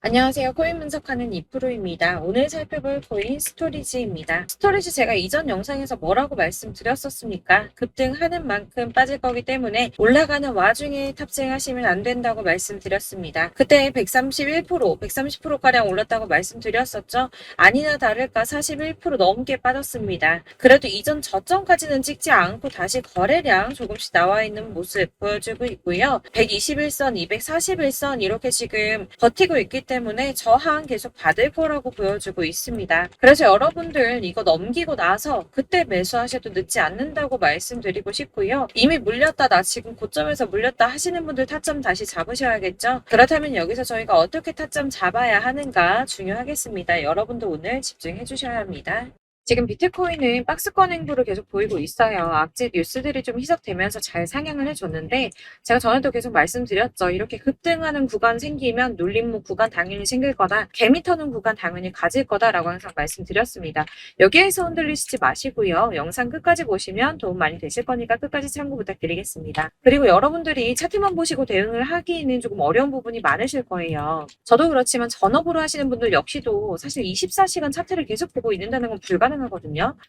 안녕하세요. 코인 분석하는 이프로입니다. 오늘 살펴볼 코인 스토리지입니다. 스토리지 제가 이전 영상에서 뭐라고 말씀드렸었습니까? 급등하는 만큼 빠질 거기 때문에 올라가는 와중에 탑승하시면 안 된다고 말씀드렸습니다. 그때 131%, 130%가량 올랐다고 말씀드렸었죠? 아니나 다를까 41% 넘게 빠졌습니다. 그래도 이전 저점까지는 찍지 않고 다시 거래량 조금씩 나와 있는 모습 보여주고 있고요. 121선, 241선 이렇게 지금 버티고 있기 때문에 저항 계속 받을 거라고 보여주고 있습니다. 그래서 여러분들 이거 넘기고 나서 그때 매수하셔도 늦지 않는다고 말씀드리고 싶고요. 이미 물렸다, 나 지금 고점에서 물렸다 하시는 분들 타점 다시 잡으셔야겠죠. 그렇다면 여기서 저희가 어떻게 타점 잡아야 하는가 중요하겠습니다. 여러분도 오늘 집중해 주셔야 합니다. 지금 비트코인은 박스권 행보를 계속 보이고 있어요. 악재 뉴스들이 좀 희석되면서 잘 상향을 해줬는데 제가 전에도 계속 말씀드렸죠. 이렇게 급등하는 구간 생기면 눌림목 구간 당연히 생길 거다. 개미 터는 구간 당연히 가질 거다라고 항상 말씀드렸습니다. 여기에서 흔들리시지 마시고요. 영상 끝까지 보시면 도움 많이 되실 거니까 끝까지 참고 부탁드리겠습니다. 그리고 여러분들이 차트만 보시고 대응을 하기에는 조금 어려운 부분이 많으실 거예요. 저도 그렇지만 전업으로 하시는 분들 역시도 사실 24시간 차트를 계속 보고 있는다는 건 불가능하거든요.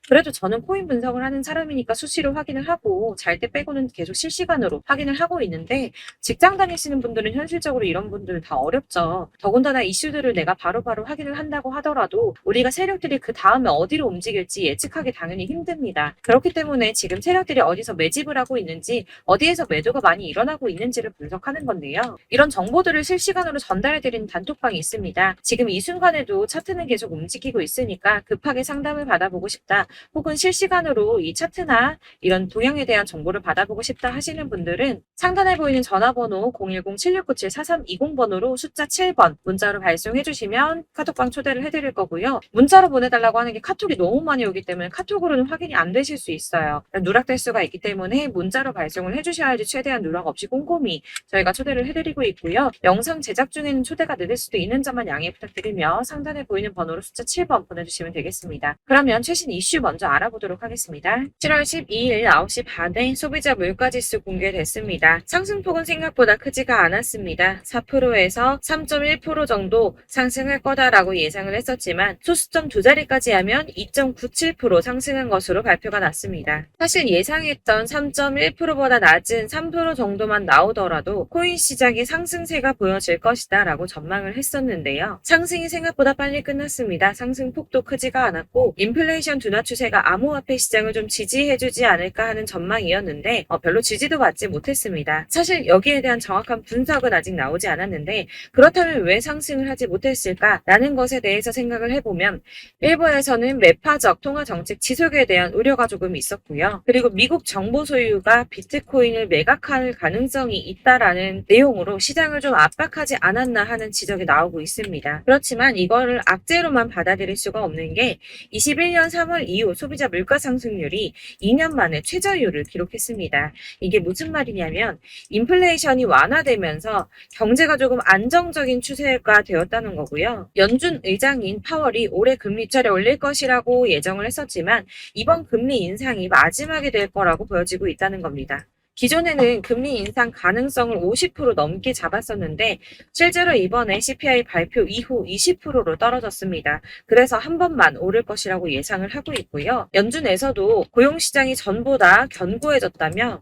그래도 저는 코인 분석을 하는 사람이니까 수시로 확인을 하고 잘 때 빼고는 계속 실시간으로 확인을 하고 있는데 직장 다니시는 분들은 현실적으로 이런 분들은 다 어렵죠. 더군다나 이슈들을 내가 바로바로 확인을 한다고 하더라도 우리가 세력들이 그 다음에 어디로 움직일지 예측하기 당연히 힘듭니다. 그렇기 때문에 지금 세력들이 어디서 매집을 하고 있는지 어디에서 매도가 많이 일어나고 있는지를 분석하는 건데요. 이런 정보들을 실시간으로 전달해드리는 단톡방이 있습니다. 지금 이 순간에도 차트는 계속 움직이고 있으니까 급하게 상담을 받아보고 싶다. 혹은 실시간으로 이 차트나 이런 동향에 대한 정보를 받아보고 싶다 하시는 분들은 상단에 보이는 전화번호 010-7697-4320번으로 숫자 7번 문자로 발송해 주시면 카톡방 초대를 해드릴 거고요. 문자로 보내달라고 하는 게 카톡이 너무 많이 오기 때문에 카톡으로는 확인이 안 되실 수 있어요. 누락될 수가 있기 때문에 문자로 발송을 해주셔야지 최대한 누락 없이 꼼꼼히 저희가 초대를 해드리고 있고요. 영상 제작 중에는 초대가 늦을 수도 있는 점만 양해 부탁드리며 상단에 보이는 번호로 숫자 7번 보내주시면 되겠습니다. 그러면 최신 이슈 먼저 알아보도록 하겠습니다. 7월 12일 9시 반에 소비자 물가지수 공개됐습니다. 상승폭은 생각보다 크지가 않았습니다. 4%에서 3.1% 정도 상승할 거다라고 예상을 했었지만 소수점 두 자리까지 하면 2.97% 상승한 것으로 발표가 났습니다. 사실 예상했던 3.1%보다 낮은 3% 정도만 나오더라도 코인 시장의 상승세가 보여질 것이다 라고 전망을 했었는데요. 상승이 생각보다 빨리 끝났습니다. 상승폭도 크지가 않았고 인플레이션 둔화 추세가 암호화폐 시장을 좀 지지해주지 않을까 하는 전망이었는데 별로 지지도 받지 못했습니다. 사실 여기에 대한 정확한 분석은 아직 나오지 않았는데 그렇다면 왜 상승을 하지 못했을까라는 것에 대해서 생각을 해보면 일부에서는 매파적 통화 정책 지속에 대한 우려가 조금 있었고요. 그리고 미국 정보 소유가 비트코인을 매각할 가능성이 있다라는 내용으로 시장을 좀 압박하지 않았나 하는 지적이 나오고 있습니다. 그렇지만 이거를 악재로만 받아들일 수가 없는 게 21년 3월 이후 소비자 물가 상승률이 2년 만에 최저율을 기록했습니다. 이게 무슨 말이냐면 인플레이션이 완화되면서 경제가 조금 안정적인 추세가 되었다는 거고요. 연준 의장인 파월이 올해 금리 차례 올릴 것이라고 예정을 했었지만 이번 금리 인상이 마지막이 될 거라고 보여지고 있다는 겁니다. 기존에는 금리 인상 가능성을 50% 넘게 잡았었는데 실제로 이번에 CPI 발표 이후 20%로 떨어졌습니다. 그래서 한 번만 오를 것이라고 예상을 하고 있고요. 연준에서도 고용시장이 전보다 견고해졌다며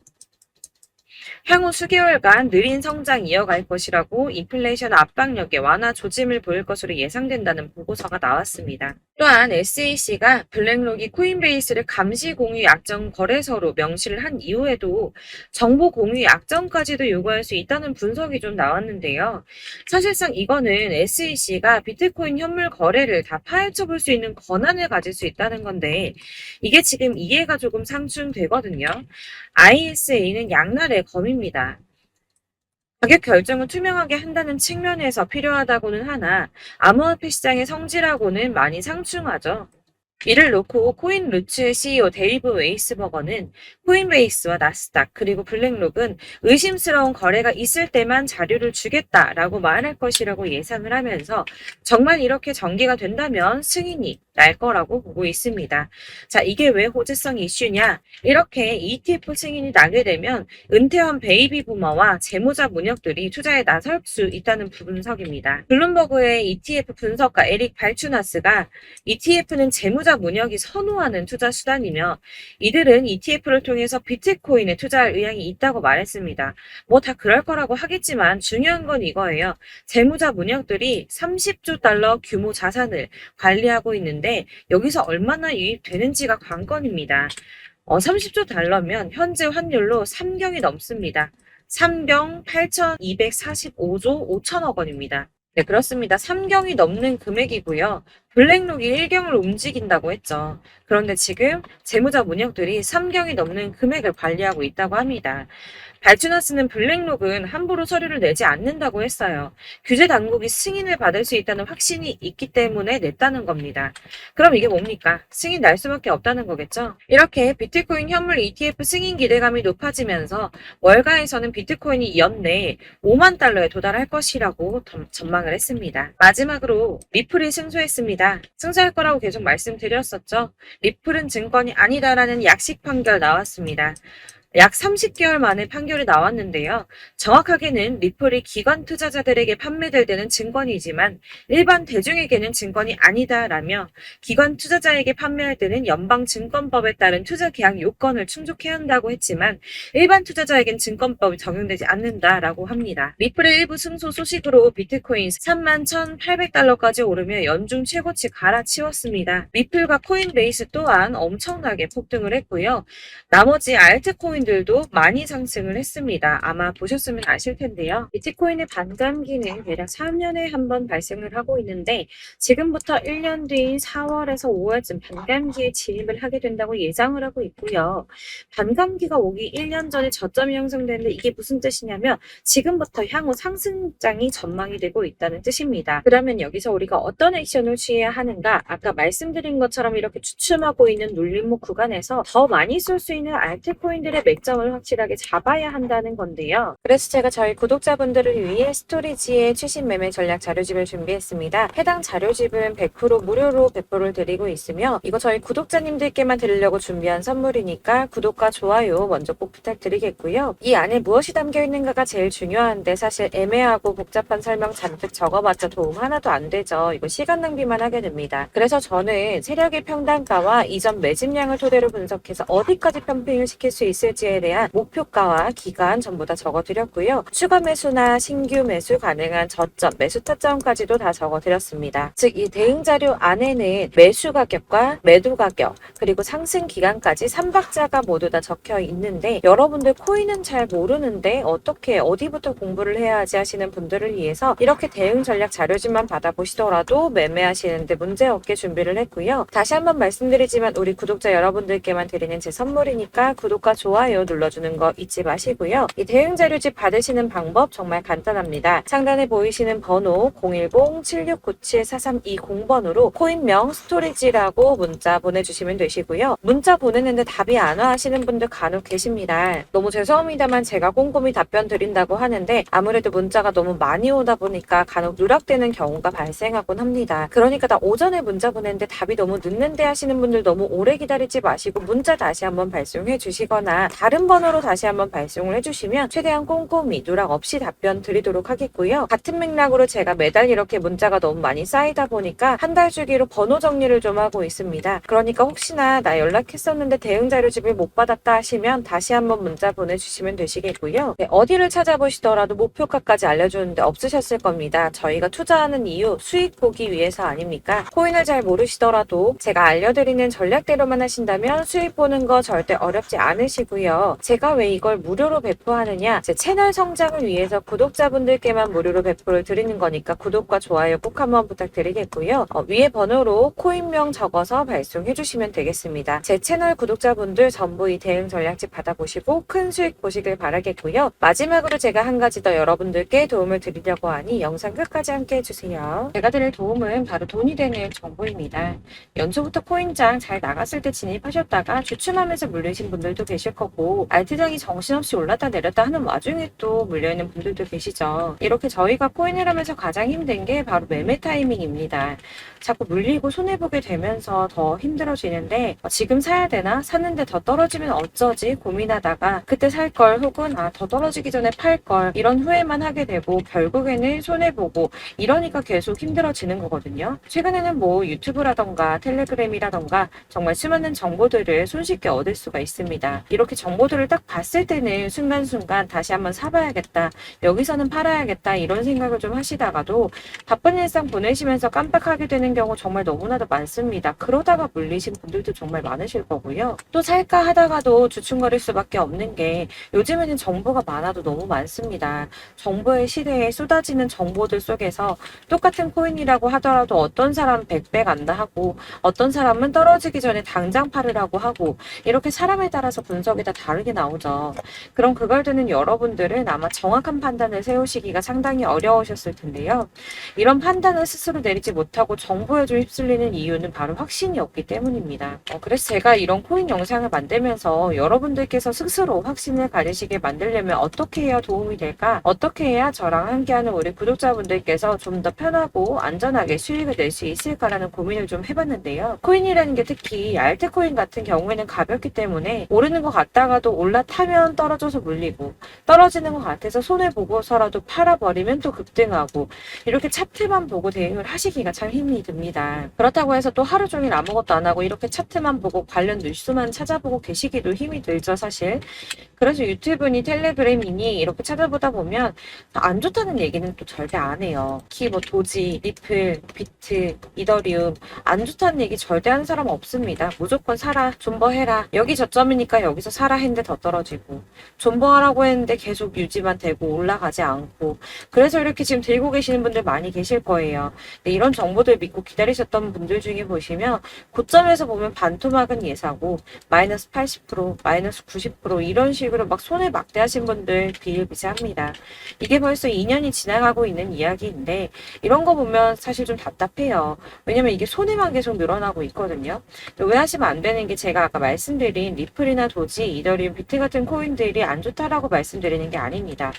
향후 수개월간 느린 성장 이어갈 것이라고 인플레이션 압박력에 완화 조짐을 보일 것으로 예상된다는 보고서가 나왔습니다. 또한 SEC가 블랙록이 코인베이스를 감시 공유 약정 거래소로 명시를 한 이후에도 정보 공유 약정까지도 요구할 수 있다는 분석이 좀 나왔는데요. 사실상 이거는 SEC가 비트코인 현물 거래를 다 파헤쳐 볼 수 있는 권한을 가질 수 있다는 건데 이게 지금 이해가 조금 상충되거든요. ISA는 양날의 검입니다. 가격 결정을 투명하게 한다는 측면에서 필요하다고는 하나 암호화폐 시장의 성질하고는 많이 상충하죠. 이를 놓고 코인루츠의 CEO 데이브 웨이스버거는 코인베이스와 나스닥 그리고 블랙록은 의심스러운 거래가 있을 때만 자료를 주겠다라고 말할 것이라고 예상을 하면서 정말 이렇게 전개가 된다면 승인이 날 거라고 보고 있습니다. 자, 이게 왜 호재성 이슈냐? 이렇게 ETF 승인이 나게 되면 은퇴한 베이비 부머와 재무자 문역들이 투자에 나설 수 있다는 분석입니다. 블룸버그의 ETF 분석가 에릭 발추나스가 ETF는 재무자 문역이 선호하는 투자 수단이며 이들은 ETF를 통해서 비트코인에 투자할 의향이 있다고 말했습니다. 뭐 다 그럴 거라고 하겠지만 중요한 건 이거예요. 재무자 문역들이 30조 달러 규모 자산을 관리하고 있는데 여기서 얼마나 유입되는지가 관건입니다. 30조 달러면 현재 환율로 3경이 넘습니다. 3경 8,245조 5천억 원입니다. 네, 그렇습니다. 3경이 넘는 금액이고요. 블랙록이 1경을 움직인다고 했죠. 그런데 지금 재무자 문역들이 3경이 넘는 금액을 관리하고 있다고 합니다. 발주나스는 블랙록은 함부로 서류를 내지 않는다고 했어요. 규제 당국이 승인을 받을 수 있다는 확신이 있기 때문에 냈다는 겁니다. 그럼 이게 뭡니까? 승인 날 수밖에 없다는 거겠죠? 이렇게 비트코인 현물 ETF 승인 기대감이 높아지면서 월가에서는 비트코인이 연내에 5만 달러에 도달할 것이라고 전망을 했습니다. 마지막으로 리플이 승소했습니다. 승소할 거라고 계속 말씀드렸었죠. 리플은 증권이 아니다라는 약식 판결 나왔습니다. 약 30개월 만에 판결이 나왔는데요. 정확하게는 리플이 기관 투자자들에게 판매될 때는 증권이지만 일반 대중에게는 증권이 아니다라며 기관 투자자에게 판매할 때는 연방증권법에 따른 투자 계약 요건을 충족해야 한다고 했지만 일반 투자자에겐 증권법이 적용되지 않는다라고 합니다. 리플의 일부 승소 소식으로 비트코인 31,800달러까지 오르며 연중 최고치 갈아치웠습니다. 리플과 코인베이스 또한 엄청나게 폭등을 했고요. 나머지 알트코인들도 많이 상승을 했습니다. 아마 보셨으면 아실 텐데요. 비트코인의 반감기는 대략 3년에 한 번 발생을 하고 있는데 지금부터 1년 뒤인 4월에서 5월쯤 반감기에 진입을 하게 된다고 예상을 하고 있고요. 반감기가 오기 1년 전에 저점이 형성되는데 이게 무슨 뜻이냐면 지금부터 향후 상승장이 전망이 되고 있다는 뜻입니다. 그러면 여기서 우리가 어떤 액션을 취해야 하는가? 아까 말씀드린 것처럼 이렇게 추춤하고 있는 눌림목 구간에서 더 많이 쏠 수 있는 알트코인들의 맥점을 확실하게 잡아야 한다는 건데요. 그래서 제가 저희 구독자분들을 위해 스토리지의 최신 매매 전략 자료집을 준비했습니다. 해당 자료집은 100% 무료로 배포를 드리고 있으며 이거 저희 구독자님들께만 드리려고 준비한 선물이니까 구독과 좋아요 먼저 꼭 부탁드리겠고요. 이 안에 무엇이 담겨 있는가가 제일 중요한데 사실 애매하고 복잡한 설명 잔뜩 적어봤자 도움 하나도 안 되죠. 이거 시간 낭비만 하게 됩니다. 그래서 저는 세력의 평단가와 이전 매집량을 토대로 분석해서 어디까지 펌핑을 시킬 수 있을지에 대한 목표가와 기간 전부 다 적어드렸고요. 추가 매수나 신규 매수 가능한 저점, 매수 타점까지도 다 적어드렸습니다. 즉 이 대응 자료 안에는 매수 가격과 매도 가격 그리고 상승 기간까지 3박자가 모두 다 적혀 있는데 여러분들 코인은 잘 모르는데 어떻게 어디부터 공부를 해야 하지 하시는 분들을 위해서 이렇게 대응 전략 자료집만 받아보시더라도 매매하시는데 문제없게 준비를 했고요. 다시 한번 말씀드리지만 우리 구독자 여러분들께만 드리는 제 선물이니까 구독과 좋아요 눌러주는 거 잊지 마시고요. 이 대응 자료집 받으시는 방법 정말 간단합니다. 상단에 보이시는 번호 010-7697-4320번으로 코인명 스토리지라고 문자 보내주시면 되시고요. 문자 보내는데 답이 안 와 하시는 분들 간혹 계십니다. 너무 죄송합니다만 제가 꼼꼼히 답변 드린다고 하는데 아무래도 문자가 너무 많이 오다 보니까 간혹 누락되는 경우가 발생하곤 합니다. 그러니까 나 오전에 문자 보냈는데 답이 너무 늦는데 하시는 분들 너무 오래 기다리지 마시고 문자 다시 한번 발송해 주시거나 다른 번호로 다시 한번 발송을 해주시면 최대한 꼼꼼히 누락 없이 답변 드리도록 하겠고요. 같은 맥락으로 제가 매달 이렇게 문자가 너무 많이 쌓이다 보니까 한 달 주기로 번호 정리를 좀 하고 있습니다. 그러니까 혹시나 나 연락했었는데 대응 자료집을 못 받았다 하시면 다시 한번 문자 보내주시면 되시겠고요. 네, 어디를 찾아보시더라도 목표가까지 알려주는데 없으셨을 겁니다. 저희가 투자하는 이유 수익 보기 위해서 아닙니까? 코인을 잘 모르시더라도 제가 알려드리는 전략대로만 하신다면 수익 보는 거 절대 어렵지 않으시고요. 있고요. 제가 왜 이걸 무료로 배포하느냐? 제 채널 성장을 위해서 구독자분들께만 무료로 배포를 드리는 거니까 구독과 좋아요 꼭 한번 부탁드리겠고요. 위에 번호로 코인명 적어서 발송해 주시면 되겠습니다. 제 채널 구독자분들 전부 이 대응 전략집 받아보시고 큰 수익 보시길 바라겠고요. 마지막으로 제가 한 가지 더 여러분들께 도움을 드리려고 하니 영상 끝까지 함께 해주세요. 제가 드릴 도움은 바로 돈이 되는 정보입니다. 연초부터 코인장 잘 나갔을 때 진입하셨다가 주춤하면서 물리신 분들도 계실 거고 알트장이 정신없이 올랐다 내렸다 하는 와중에 또 물려있는 분들도 계시죠. 이렇게 저희가 코인을 하면서 가장 힘든 게 바로 매매 타이밍입니다. 자꾸 물리고 손해보게 되면서 더 힘들어지는데 지금 사야 되나? 샀는데 더 떨어지면 어쩌지? 고민하다가 그때 살 걸 혹은 더 떨어지기 전에 팔 걸 이런 후회만 하게 되고 결국에는 손해보고 이러니까 계속 힘들어지는 거거든요. 최근에는 뭐 유튜브라던가 텔레그램이라던가 정말 수많은 정보들을 손쉽게 얻을 수가 있습니다. 이렇게 정보들을 딱 봤을 때는 순간순간 다시 한번 사봐야겠다. 여기서는 팔아야겠다. 이런 생각을 좀 하시다가도 바쁜 일상 보내시면서 깜빡하게 되는 경우 정말 너무나도 많습니다. 그러다가 물리신 분들도 정말 많으실 거고요. 또 살까 하다가도 주춤거릴 수밖에 없는 게 요즘에는 정보가 많아도 너무 많습니다. 정보의 시대에 쏟아지는 정보들 속에서 똑같은 코인이라고 하더라도 어떤 사람은 100배 간다 하고 어떤 사람은 떨어지기 전에 당장 팔으라고 하고 이렇게 사람에 따라서 분석이 다 다르게 나오죠. 그럼 그걸 듣는 여러분들은 아마 정확한 판단을 세우시기가 상당히 어려우셨을 텐데요. 이런 판단을 스스로 내리지 못하고 정보에 좀 휩쓸리는 이유는 바로 확신이 없기 때문입니다. 그래서 제가 이런 코인 영상을 만들면서 여러분들께서 스스로 확신을 가지시게 만들려면 어떻게 해야 도움이 될까? 어떻게 해야 저랑 함께하는 우리 구독자분들께서 좀 더 편하고 안전하게 수익을 낼 수 있을까라는 고민을 좀 해봤는데요. 코인이라는 게 특히 알트코인 같은 경우에는 가볍기 때문에 오르는 것 같다가도 올라타면 떨어져서 물리고 떨어지는 것 같아서 손해보고서라도 팔아버리면 또 급등하고 이렇게 차트만 보고 대응을 하시기가 참 힘이 듭니다. 그렇다고 해서 또 하루 종일 아무것도 안 하고 이렇게 차트만 보고 관련 뉴스만 찾아보고 계시기도 힘이 들죠, 사실. 그래서 유튜브니 텔레그램이니 이렇게 찾아보다 보면 안 좋다는 얘기는 또 절대 안 해요. 특히 뭐 도지, 리플, 비트, 이더리움 안 좋다는 얘기 절대 하는 사람 없습니다. 무조건 사라, 존버해라. 여기 저점이니까 여기서 사라 했는데 더 떨어지고 존버하라고 했는데 계속 유지만 되고 올라가지 않고 그래서 이렇게 지금 들고 계시는 분들 많이 계실 거예요. 근데 이런 정보들 믿고 기다리셨던 분들 중에 보시면 고점에서 보면 반토막은 예사고 마이너스 80%, 마이너스 90% 이런 식으로 막 손해 막대하신 분들 비일비재합니다. 이게 벌써 2년이 지나가고 있는 이야기인데 이런 거 보면 사실 좀 답답해요. 왜냐면 이게 손해만 계속 늘어나고 있거든요. 오해하시면 안 되는 게 제가 아까 말씀드린 리플이나 도지, 이더리움, 비트 같은 코인들이 안 좋다라고 말씀드리는 게 아닙니다.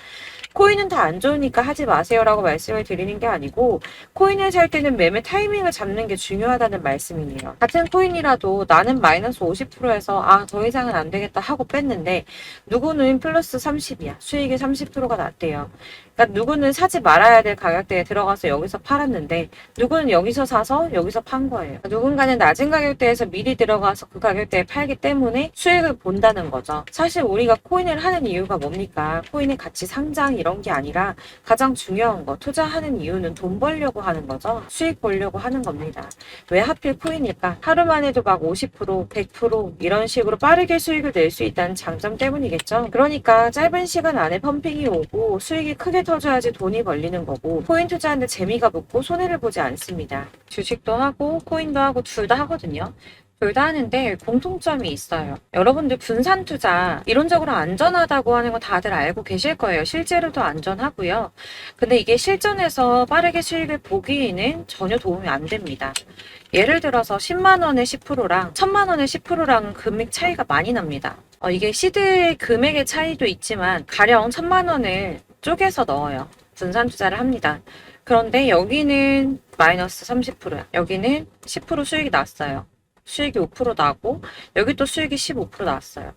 코인은 다 안 좋으니까 하지 마세요라고 말씀을 드리는 게 아니고 코인을 살 때는 매매 타이밍을 잡는 게 중요하다는 말씀이에요. 같은 코인이라도 나는 마이너스 50%에서 더 이상은 안 되겠다 하고 뺐는데 누구는 플러스 30이야. 수익이 30%가 났대요. 그러니까 누구는 사지 말아야 될 가격대에 들어가서 여기서 팔았는데 누구는 여기서 사서 여기서 판 거예요. 누군가는 낮은 가격대에서 미리 들어가서 그 가격대에 팔기 때문에 수익을 본다는 거죠. 사실 우리가 코인을 하는 이유가 뭡니까? 코인의 가치 상장 이런 게 아니라 가장 중요한 거 투자하는 이유는 돈 벌려고 하는 거죠. 수익 보려고 하는 겁니다. 왜 하필 코인일까? 하루만 해도 막 50%, 100% 이런 식으로 빠르게 수익을 낼 수 있다는 장점 때문이겠죠. 그러니까 짧은 시간 안에 펌핑이 오고 수익이 크게 터져야지 돈이 벌리는 거고 코인 투자하는데 재미가 붙고 손해를 보지 않습니다. 주식도 하고 코인도 하고 둘 다 하거든요. 둘 다 하는데 공통점이 있어요. 여러분들 분산 투자 이론적으로 안전하다고 하는 거 다들 알고 계실 거예요. 실제로도 안전하고요. 근데 이게 실전에서 빠르게 수익을 보기에는 전혀 도움이 안 됩니다. 예를 들어서 10만 원의 10%랑 1000만 원의 10%랑 금액 차이가 많이 납니다. 이게 시드의 금액의 차이도 있지만 가령 1000만 원을 쪼개서 넣어요. 분산 투자를 합니다. 그런데 여기는 마이너스 30%야. 여기는 10% 수익이 났어요. 수익이 5% 나고 여기 또 수익이 15% 나왔어요.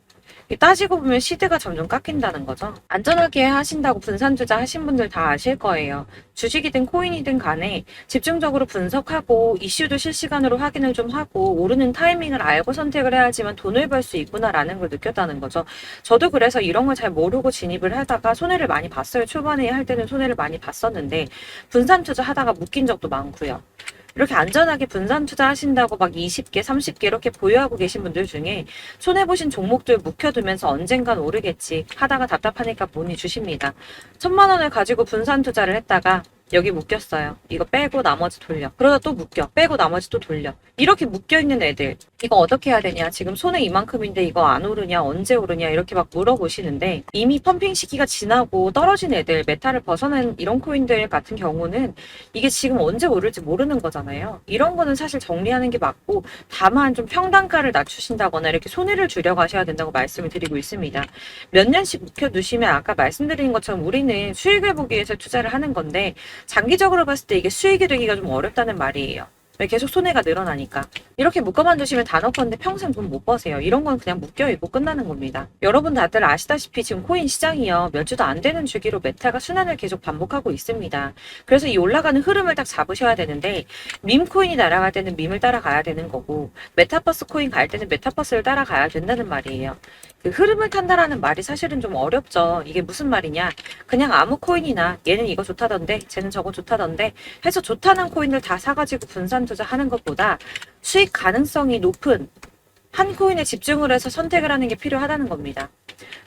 따지고 보면 시드가 점점 깎인다는 거죠. 안전하게 하신다고 분산 투자 하신 분들 다 아실 거예요. 주식이든 코인이든 간에 집중적으로 분석하고 이슈도 실시간으로 확인을 좀 하고 오르는 타이밍을 알고 선택을 해야지만 돈을 벌 수 있구나라는 걸 느꼈다는 거죠. 저도 그래서 이런 걸 잘 모르고 진입을 하다가 손해를 많이 봤어요. 초반에 할 때는 손해를 많이 봤었는데 분산 투자 하다가 묶인 적도 많고요. 이렇게 안전하게 분산 투자하신다고 막 20개, 30개 이렇게 보유하고 계신 분들 중에 손해보신 종목들 묵혀두면서 언젠간 오르겠지 하다가 답답하니까 문의 주십니다. 1,000만 원을 가지고 분산 투자를 했다가 여기 묶였어요. 이거 빼고 나머지 돌려. 그러다 또 묶여. 빼고 나머지 또 돌려. 이렇게 묶여있는 애들 이거 어떻게 해야 되냐. 지금 손해 이만큼인데 이거 안 오르냐. 언제 오르냐. 이렇게 막 물어보시는데 이미 펌핑 시기가 지나고 떨어진 애들 메타를 벗어난 이런 코인들 같은 경우는 이게 지금 언제 오를지 모르는 거잖아요. 이런 거는 사실 정리하는 게 맞고 다만 좀 평단가를 낮추신다거나 이렇게 손해를 줄여 가셔야 된다고 말씀을 드리고 있습니다. 몇 년씩 묵혀두시면 아까 말씀드린 것처럼 우리는 수익을 보기 위해서 투자를 하는 건데 장기적으로 봤을 때 이게 수익이 되기가 좀 어렵다는 말이에요. 왜 계속 손해가 늘어나니까. 이렇게 묶어만 두시면 단어컨대 평생 돈 못 버세요. 이런 건 그냥 묶여있고 끝나는 겁니다. 여러분 다들 아시다시피 지금 코인 시장이요. 몇 주도 안 되는 주기로 메타가 순환을 계속 반복하고 있습니다. 그래서 이 올라가는 흐름을 딱 잡으셔야 되는데 밈 코인이 날아갈 때는 밈을 따라가야 되는 거고 메타버스 코인 갈 때는 메타버스를 따라가야 된다는 말이에요. 그 흐름을 탄다라는 말이 사실은 좀 어렵죠. 이게 무슨 말이냐. 그냥 아무 코인이나 얘는 이거 좋다던데 쟤는 저거 좋다던데 해서 좋다는 코인을 다 사가지고 분산 투자하는 것보다 수익 가능성이 높은 한 코인에 집중을 해서 선택을 하는 게 필요하다는 겁니다.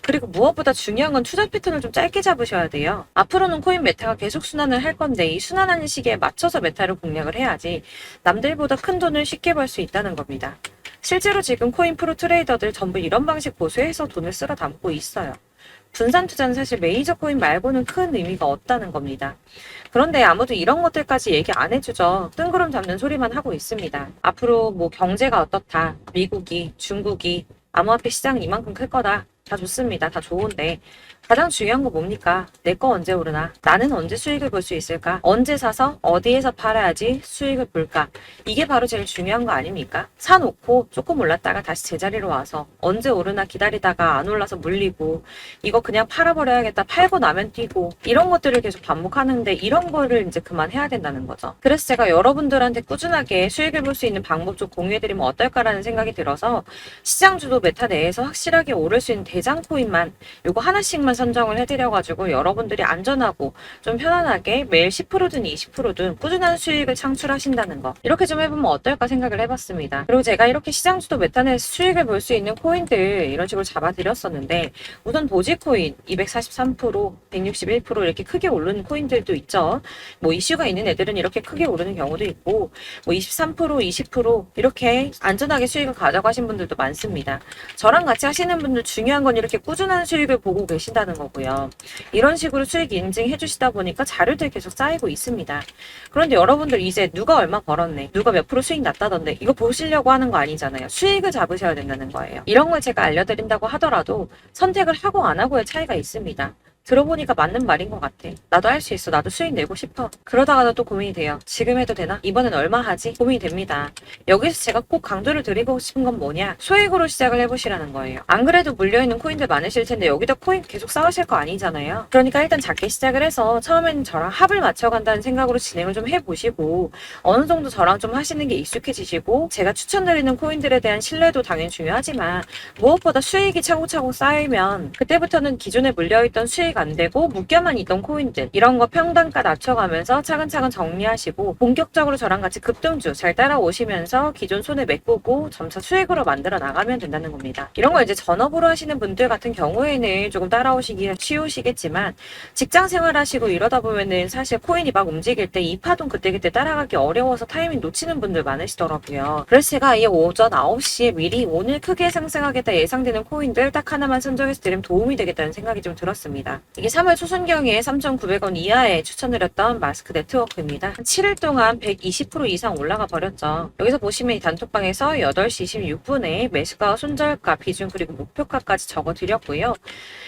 그리고 무엇보다 중요한 건 투자 패턴을 좀 짧게 잡으셔야 돼요. 앞으로는 코인 메타가 계속 순환을 할 건데 이 순환하는 시기에 맞춰서 메타를 공략을 해야지 남들보다 큰 돈을 쉽게 벌 수 있다는 겁니다. 실제로 지금 코인 프로 트레이더들 전부 이런 방식 고수해서 돈을 쓸어 담고 있어요. 분산 투자는 사실 메이저 코인 말고는 큰 의미가 없다는 겁니다. 그런데 아무도 이런 것들까지 얘기 안 해주죠. 뜬구름 잡는 소리만 하고 있습니다. 앞으로 뭐 경제가 어떻다, 미국이, 중국이, 암호화폐 시장이 이만큼 클 거다. 다 좋습니다. 다 좋은데 가장 중요한 거 뭡니까? 내 거 언제 오르나? 나는 언제 수익을 볼 수 있을까? 언제 사서 어디에서 팔아야지 수익을 볼까? 이게 바로 제일 중요한 거 아닙니까? 사놓고 조금 올랐다가 다시 제자리로 와서 언제 오르나 기다리다가 안 올라서 물리고 이거 그냥 팔아버려야겠다. 팔고 나면 뛰고 이런 것들을 계속 반복하는데 이런 거를 이제 그만해야 된다는 거죠. 그래서 제가 여러분들한테 꾸준하게 수익을 볼 수 있는 방법 좀 공유해드리면 어떨까라는 생각이 들어서 시장주도 메타 내에서 확실하게 오를 수 있는 대장 코인만 요거 하나씩만 선정을 해드려가지고 여러분들이 안전하고 좀 편안하게 매일 10%든 20%든 꾸준한 수익을 창출하신다는 거 이렇게 좀 해보면 어떨까 생각을 해봤습니다. 그리고 제가 이렇게 시장주도 메타내에서 수익을 볼 수 있는 코인들 이런 식으로 잡아드렸었는데 우선 도지코인 243%, 161% 이렇게 크게 오르는 코인들도 있죠. 뭐 이슈가 있는 애들은 이렇게 크게 오르는 경우도 있고 뭐 23%, 20% 이렇게 안전하게 수익을 가져가신 분들도 많습니다. 저랑 같이 하시는 분들 중요한 건 이렇게 꾸준한 수익을 보고 계신다는 거고요. 이런 식으로 수익 인증해 주시다 보니까 자료들이 계속 쌓이고 있습니다. 그런데 여러분들 이제 누가 얼마 벌었네, 누가 몇 프로 수익 났다던데 이거 보시려고 하는 거 아니잖아요. 수익을 잡으셔야 된다는 거예요. 이런 걸 제가 알려드린다고 하더라도 선택을 하고 안 하고의 차이가 있습니다. 들어보니까 맞는 말인 것 같아. 나도 할 수 있어. 나도 수익 내고 싶어. 그러다가도 또 고민이 돼요. 지금 해도 되나? 이번엔 얼마 하지? 고민이 됩니다. 여기서 제가 꼭 강조를 드리고 싶은 건 뭐냐? 소액으로 시작을 해보시라는 거예요. 안 그래도 물려있는 코인들 많으실 텐데 여기다 코인 계속 쌓으실 거 아니잖아요. 그러니까 일단 작게 시작을 해서 처음에는 저랑 합을 맞춰간다는 생각으로 진행을 좀 해보시고 어느 정도 저랑 좀 하시는 게 익숙해지시고 제가 추천드리는 코인들에 대한 신뢰도 당연히 중요하지만 무엇보다 수익이 차곡차곡 쌓이면 그때부터는 기존에 물려있던 수익 안 되고 묶여만 있던 코인들 이런 거 평단가 낮춰가면서 차근차근 정리하시고 본격적으로 저랑 같이 급등주 잘 따라오시면서 기존 손해 메꾸고 점차 수익으로 만들어 나가면 된다는 겁니다. 이런 거 이제 전업으로 하시는 분들 같은 경우에는 조금 따라오시기 쉬우시겠지만 직장 생활하시고 이러다 보면은 사실 코인이 막 움직일 때 이 파동 그때그때 따라가기 어려워서 타이밍 놓치는 분들 많으시더라고요. 그래서 제가 이 오전 9시에 미리 오늘 크게 상승하겠다 예상되는 코인들 딱 하나만 선정해서 드리면 도움이 되겠다는 생각이 좀 들었습니다. 이게 3월 초순경에 3,900원 이하에 추천드렸던 마스크 네트워크입니다. 한 7일 동안 120% 이상 올라가 버렸죠. 여기서 보시면 이 단톡방에서 8시 26분에 매수가, 손절가, 비중 그리고 목표가까지 적어드렸고요.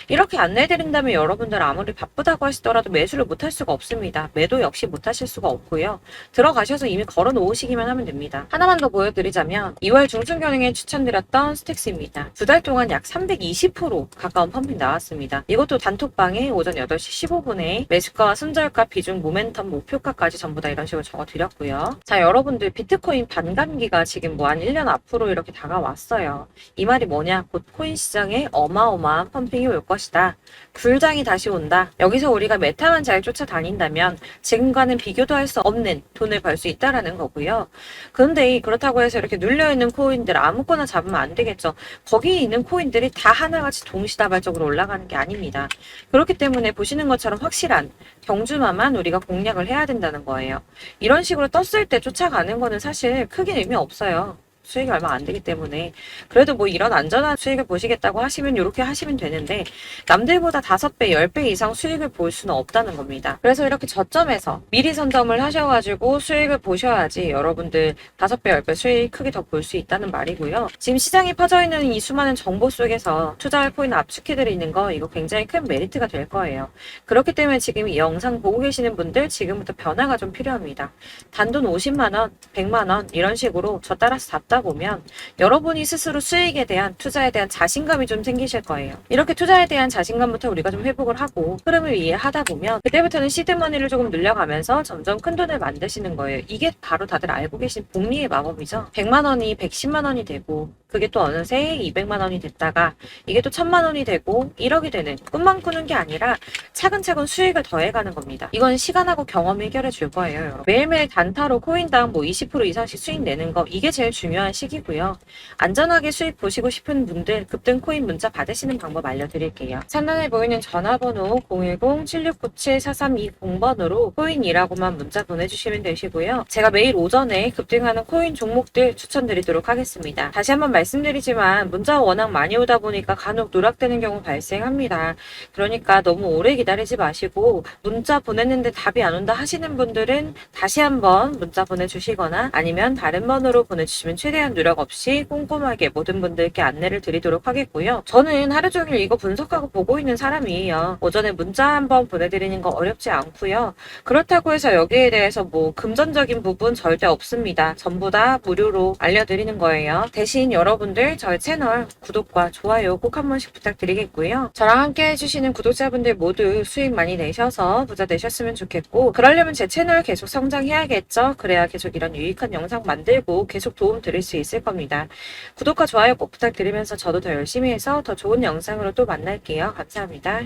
이렇게 안내해드린다면 여러분들 아무리 바쁘다고 하시더라도 매수를 못할 수가 없습니다. 매도 역시 못하실 수가 없고요. 들어가셔서 이미 걸어 놓으시기만 하면 됩니다. 하나만 더 보여드리자면 2월 중순경에 추천드렸던 스택스입니다. 2달 동안 약 320% 가까운 펌핑 나왔습니다. 이것도 단톡방 방에 오전 8시 15분에 매수가와 손절가, 비중, 모멘텀, 목표가까지 전부 다 이런 식으로 적어드렸고요. 자, 여러분들 비트코인 반감기가 지금 뭐 한 1년 앞으로 이렇게 다가왔어요. 이 말이 뭐냐? 곧 코인 시장에 어마어마한 펌핑이 올 것이다. 불장이 다시 온다. 여기서 우리가 메타만 잘 쫓아다닌다면 지금과는 비교도 할 수 없는 돈을 벌 수 있다라는 거고요. 그런데 그렇다고 해서 이렇게 눌려있는 코인들 아무거나 잡으면 안 되겠죠. 거기에 있는 코인들이 다 하나같이 동시다발적으로 올라가는 게 아닙니다. 그렇기 때문에 보시는 것처럼 확실한 경주마만 우리가 공략을 해야 된다는 거예요. 이런 식으로 떴을 때 쫓아가는 거는 사실 크게 의미 없어요. 수익이 얼마 안 되기 때문에. 그래도 뭐 이런 안전한 수익을 보시겠다고 하시면 이렇게 하시면 되는데, 남들보다 5배, 10배 이상 수익을 볼 수는 없다는 겁니다. 그래서 이렇게 저점에서 미리 선점을 하셔가지고 수익을 보셔야지 여러분들 5배, 10배 수익 크게 더 볼 수 있다는 말이고요. 지금 시장이 퍼져있는 이 수많은 정보 속에서 투자할 코인을 압축해드리는 거, 이거 굉장히 큰 메리트가 될 거예요. 그렇기 때문에 지금 이 영상 보고 계시는 분들 지금부터 변화가 좀 필요합니다. 단돈 50만원, 100만원 이런 식으로 저 따라서 잡다 보면 여러분이 스스로 수익에 대한, 투자에 대한 자신감이 좀 생기실 거예요. 이렇게 투자에 대한 자신감부터 우리가 좀 회복을 하고 흐름을 이해하다 보면 그때부터는 시드머니를 조금 늘려가면서 점점 큰 돈을 만드시는 거예요. 이게 바로 다들 알고 계신 복리의 마법이죠. 100만원이 110만원이 되고, 그게 또 어느새 200만원이 됐다가 이게 또 1000만원이 되고 1억이 되는, 꿈만 꾸는 게 아니라 차근차근 수익을 더해가는 겁니다. 이건 시간하고 경험이 해결해 줄 거예요, 여러분. 매일매일 단타로 코인당 뭐 20% 이상씩 수익 내는 거, 이게 제일 중요한 시기고요. 안전하게 수익 보시고 싶은 분들 급등 코인 문자 받으시는 방법 알려드릴게요. 상단에 보이는 전화번호 010-7697-4320번으로 코인이라고만 문자 보내주시면 되시고요. 제가 매일 오전에 급등하는 코인 종목들 추천드리도록 하겠습니다. 다시 한번 말씀드리지만 문자가 워낙 많이 오다 보니까 간혹 누락되는 경우 발생합니다. 그러니까 너무 오래 기다리지 마시고, 문자 보냈는데 답이 안 온다 하시는 분들은 다시 한번 문자 보내주시거나 아니면 다른 번호로 보내주시면 최대한 누락 없이 꼼꼼하게 모든 분들께 안내를 드리도록 하겠고요. 저는 하루 종일 이거 분석하고 보고 있는 사람이에요. 오전에 문자 한번 보내드리는 거 어렵지 않고요. 그렇다고 해서 여기에 대해서 뭐 금전적인 부분 절대 없습니다. 전부 다 무료로 알려드리는 거예요. 대신 여러분들 저희 채널 구독과 좋아요 꼭 한 번씩 부탁드리겠고요. 저랑 함께 해주시는 구독자분들 모두 수익 많이 내셔서 부자 되셨으면 좋겠고, 그러려면 제 채널 계속 성장해야겠죠. 그래야 계속 이런 유익한 영상 만들고 계속 도움 드릴 수 있을 겁니다. 구독과 좋아요 꼭 부탁드리면서 저도 더 열심히 해서 더 좋은 영상으로 또 만날게요. 감사합니다.